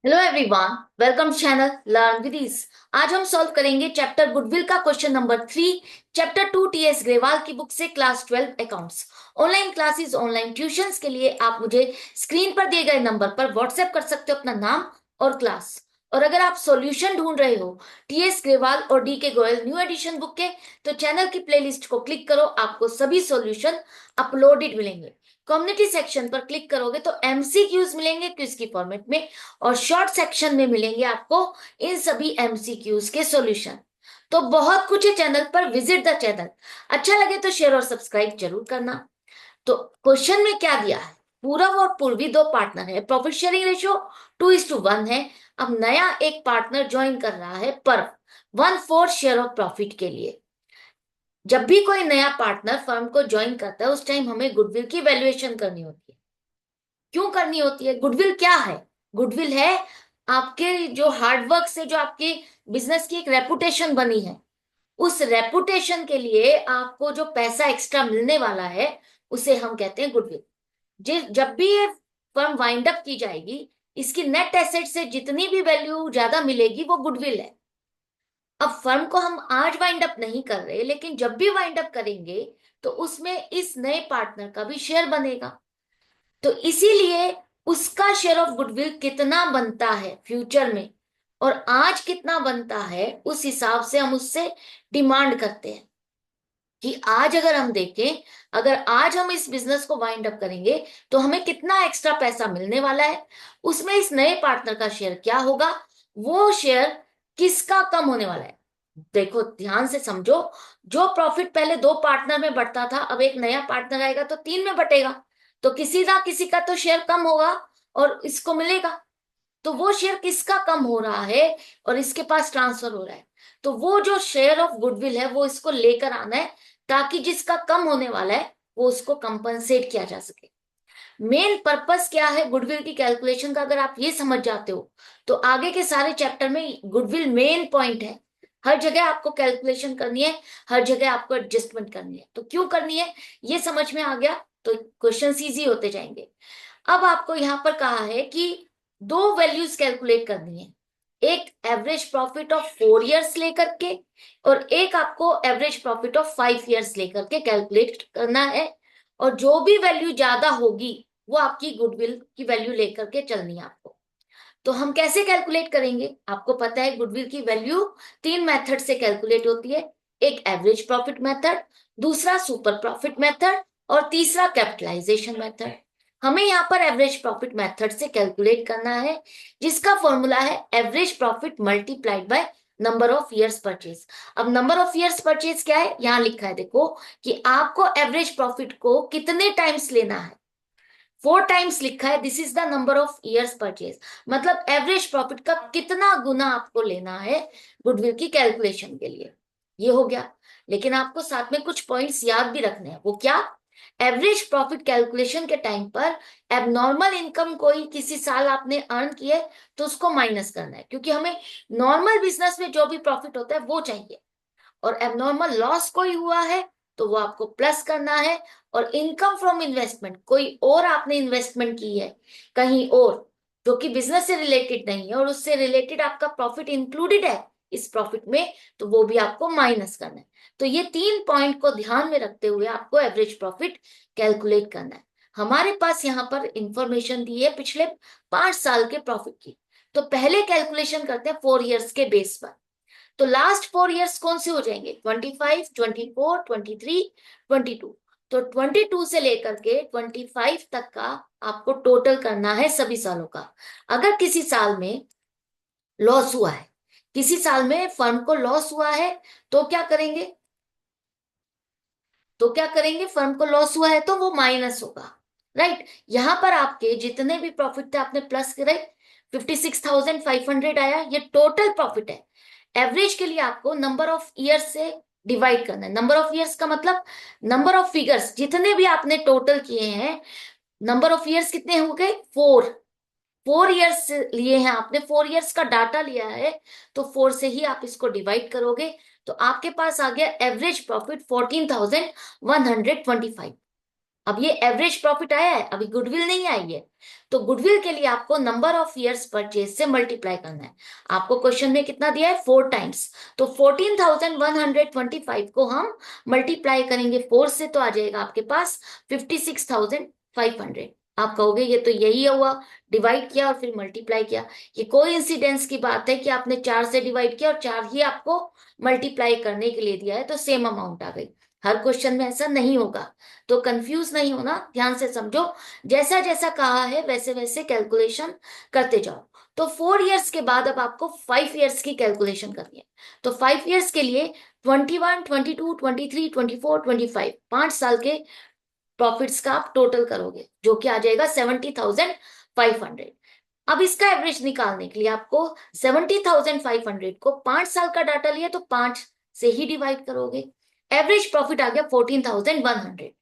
Hello everyone, welcome channel learn with ease. आज हम solve करेंगे चैप्टर गुडविल का question number 3, chapter 2 TS Grewal की बुक से class 12 accounts. Online classes, online tuitions के लिए आप मुझे स्क्रीन पर दिए गए नंबर पर व्हाट्सएप कर सकते हो अपना नाम और क्लास। और अगर आप सॉल्यूशन ढूंढ रहे हो टीएस ग्रेवाल और डी के गोयल न्यू एडिशन बुक के, तो चैनल की प्लेलिस्ट को क्लिक करो, आपको सभी सॉल्यूशन अपलोडेड मिलेंगे। कम्युनिटी सेक्शन पर क्लिक करोगे तो एमसीक्यूज मिलेंगे क्विज की फॉर्मेट में, और शॉर्ट सेक्शन में मिलेंगे आपको इन सभी एमसीक्यूज के सॉल्यूशन। तो बहुत कुछ है चैनल पर, विजिट द चैनल। अच्छा लगे तो शेयर और सब्सक्राइब जरूर करना। तो क्वेश्चन में क्या दिया है, पूरब और पूर्वी दो पार्टनर है, प्रॉफिट शेयरिंग रेशियो 2:1 है। अब नया एक पार्टनर ज्वाइन कर रहा है पर 1/4 शेयर ऑफ प्रॉफिट के लिए। जब भी कोई नया पार्टनर फर्म को ज्वाइन करता है उस टाइम हमें गुडविल की वैल्यूएशन करनी होती है। क्यों करनी होती है? गुडविल क्या है? गुडविल है आपके जो हार्डवर्क से जो आपके बिजनेस की एक रेपुटेशन बनी है, उस रेपुटेशन के लिए आपको जो पैसा एक्स्ट्रा मिलने वाला है उसे हम कहते हैं गुडविल। जब भी ये फर्म वाइंड अप की जाएगी, इसकी नेट एसेट से जितनी भी वैल्यू ज्यादा मिलेगी वो गुडविल है। अब फर्म को हम आज वाइंड अप नहीं कर रहे, लेकिन जब भी वाइंड अप करेंगे तो उसमें इस नए पार्टनर का भी शेयर बनेगा। तो इसीलिए उसका शेयर ऑफ गुडविल कितना बनता है फ्यूचर में और आज कितना बनता है, उस हिसाब से हम उससे डिमांड करते हैं कि आज अगर हम देखें, अगर आज हम इस बिजनेस को वाइंड अप करेंगे तो हमें कितना एक्स्ट्रा पैसा मिलने वाला है, उसमें इस नए पार्टनर का शेयर क्या होगा, वो शेयर किसका कम होने वाला है। देखो ध्यान से समझो, जो प्रॉफिट पहले दो पार्टनर में बढ़ता था, अब एक नया पार्टनर आएगा तो तीन में बटेगा। तो किसी ना किसी का तो शेयर कम होगा और इसको मिलेगा। तो वो शेयर किसका कम हो रहा है और इसके पास ट्रांसफर हो रहा है, तो वो जो शेयर ऑफ गुडविल है वो इसको लेकर आना है, ताकि जिसका कम होने वाला है वो उसको कंपनसेट किया जा सके। मेन पर्पस क्या है गुडविल की कैलकुलेशन का, अगर आप ये समझ जाते हो तो आगे के सारे चैप्टर में गुडविल मेन पॉइंट है। हर जगह आपको कैलकुलेशन करनी है, हर जगह आपको एडजस्टमेंट करनी है। तो क्यों करनी है ये समझ में आ गया तो क्वेश्चन इजी होते जाएंगे। अब आपको यहां पर कहा है कि दो वैल्यूज कैलकुलेट करनी है, एक एवरेज प्रॉफिट ऑफ 4 इयर्स लेकर के और एक आपको एवरेज प्रॉफिट ऑफ 5 इयर्स लेकर के कैलकुलेट करना है। और जो भी वैल्यू ज्यादा होगी वो आपकी गुडविल की वैल्यू लेकर के चलनी है आपको। तो हम कैसे कैलकुलेट करेंगे? आपको पता है गुडविल की वैल्यू तीन मेथड से कैलकुलेट होती है। एक एवरेज प्रॉफिट मेथड, दूसरा सुपर प्रॉफिट मेथड और तीसरा कैपिटलाइजेशन मेथड। हमें यहाँ पर एवरेज प्रॉफिट मेथड से कैलकुलेट करना है, जिसका फॉर्मूला है average profit multiplied by number of years purchase. अब नंबर ऑफ ईयर्स परचेज क्या है, यहाँ लिखा है देखो कि आपको एवरेज प्रॉफिट को कितने टाइम्स लेना है। 4 टाइम्स लिखा है, this is the number of years purchase. मतलब एवरेज प्रॉफिट का कितना गुना आपको लेना है गुडविल की कैलकुलेशन के लिए। ये हो गया। लेकिन आपको साथ में कुछ पॉइंट्स याद भी रखने हैं। वो क्या? एवरेज प्रॉफिट कैलकुलेशन के टाइम पर एबनॉर्मल इनकम कोई किसी साल आपने अर्न किए तो उसको माइनस करना है, क्योंकि हमें नॉर्मल बिजनेस में जो भी प्रॉफिट होता है वो चाहिए। और एबनॉर्मल लॉस कोई हुआ है तो वो आपको प्लस करना है। और इनकम फ्रॉम इन्वेस्टमेंट, कोई और आपने इन्वेस्टमेंट की है कहीं और जो कि बिजनेस से रिलेटेड नहीं है और उससे रिलेटेड आपका प्रॉफिट इंक्लूडेड है इस प्रॉफिट में, तो वो भी आपको माइनस करना है। तो ये तीन पॉइंट को ध्यान में रखते हुए आपको एवरेज प्रॉफिट कैलकुलेट करना है। हमारे पास यहाँ पर इंफॉर्मेशन दी है पिछले 5 साल के प्रॉफिट की। तो पहले कैलकुलेशन करते हैं 4 इयर्स के बेस पर। तो लास्ट 4 इयर्स कौन से हो जाएंगे? 25, 24, 23, 22। तो 22 से लेकर के 25 तक का आपको टोटल करना है सभी सालों का। अगर किसी साल में लॉस हुआ है, किसी साल में फर्म को लॉस हुआ है, तो क्या करेंगे? फर्म को लॉस हुआ है तो वो माइनस होगा, राइट। यहां पर आपके जितने भी प्रॉफिट थे आपने प्लस करे, 56,500 आया, ये टोटल प्रॉफिट है। एवरेज के लिए आपको नंबर ऑफ ईयर्स से डिवाइड करना है। नंबर ऑफ ईयर्स का मतलब नंबर ऑफ फिगर्स जितने भी आपने टोटल किए हैं, नंबर ऑफ ईयर्स कितने हो गए? 4। 4 इयर्स लिए हैं आपने, 4 इयर्स का डाटा लिया है, तो 4 से ही आप इसको डिवाइड करोगे तो आपके पास आ गया एवरेज प्रॉफिट 14,125। अब ये एवरेज प्रॉफिट आया है, अभी गुडविल नहीं आई है। तो गुडविल के लिए आपको नंबर ऑफ इयर्स परचेज से मल्टीप्लाई करना है। आपको क्वेश्चन में कितना दिया है, 4 टाइम्स। तो 14,125 को हम मल्टीप्लाई करेंगे 4 से, तो आ जाएगा आपके पास 56,500। आप कहोगे ये तो यही हुआ, डिवाइड किया और फिर मल्टीप्लाई किया। ये कोई इंसिडेंस की बात है कि आपने 4 से डिवाइड किया और 4 ही आपको मल्टीप्लाई करने के लिए दिया है, तो सेम अमाउंट आ गई। हर क्वेश्चन में ऐसा नहीं होगा, तो कंफ्यूज नहीं होना, ध्यान से समझो। जैसा जैसा कहा है वैसे वैसे कैलकुलेशन करते जाओ। तो 4 इयर्स के बाद अब आपको 5 इयर्स की कैलकुलेशन करनी है। तो 5 इयर्स के लिए 21, 22, 23, 24, 25, 5 साल के प्रॉफिट्स का आप टोटल करोगे, जो कि आ जाएगा 70,500। अब इसका एवरेज निकालने के लिए आपको 70,500 को 5 साल का डाटा लिया तो 5 से ही डिवाइड करोगे। एवरेज प्रॉफिट आ गया 14,100।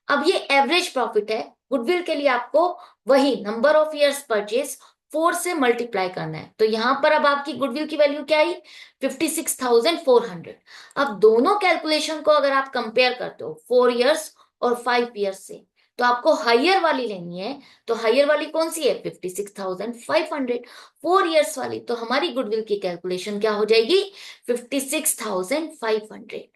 अब ये एवरेज प्रॉफिट है। गुडविल के लिए आपको वही नंबर ऑफ इयर्स परचेज 4 से मल्टीप्लाई करना है। तो यहां पर अब आपकी गुडविल की वैल्यू क्या आई, 56,400। अब दोनों कैलकुलेशन को अगर आप कंपेयर करते हो 4 इयर्स और 5 इयर्स से, तो आपको हायर वाली लेनी है। तो हायर वाली कौन सी है, 56,500। 4 इयर्स वाली, तो हमारी गुडविल की कैलकुलेशन क्या हो जाएगी, 56,500।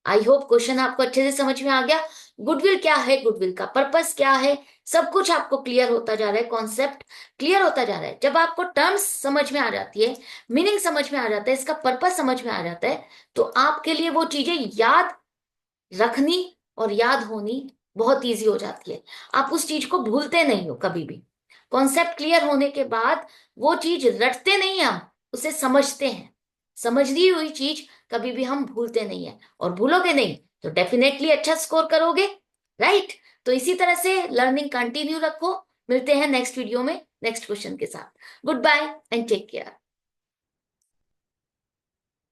आई होप क्वेश्चन आपको अच्छे से समझ में आ गया। गुडविल क्या है, गुडविल का पर्पस क्या है, सब कुछ आपको क्लियर होता जा रहा है, कॉन्सेप्ट क्लियर होता जा रहा है। जब आपको टर्म्स समझ में आ जाती है, मीनिंग समझ में आ जाता है, इसका पर्पस समझ में आ जाता है, तो आपके लिए वो चीजें याद रखनी और याद होनी बहुत ईजी हो जाती है। आप उस चीज को भूलते नहीं हो कभी भी। कॉन्सेप्ट क्लियर होने के बाद वो चीज रटते नहीं, हम उसे समझते हैं। समझ ली हुई चीज कभी भी हम भूलते नहीं है, और भूलोगे नहीं तो डेफिनेटली अच्छा स्कोर करोगे, राइट। तो इसी तरह से लर्निंग कंटिन्यू रखो। मिलते हैं नेक्स्ट वीडियो में नेक्स्ट क्वेश्चन के साथ। Good bye and take care.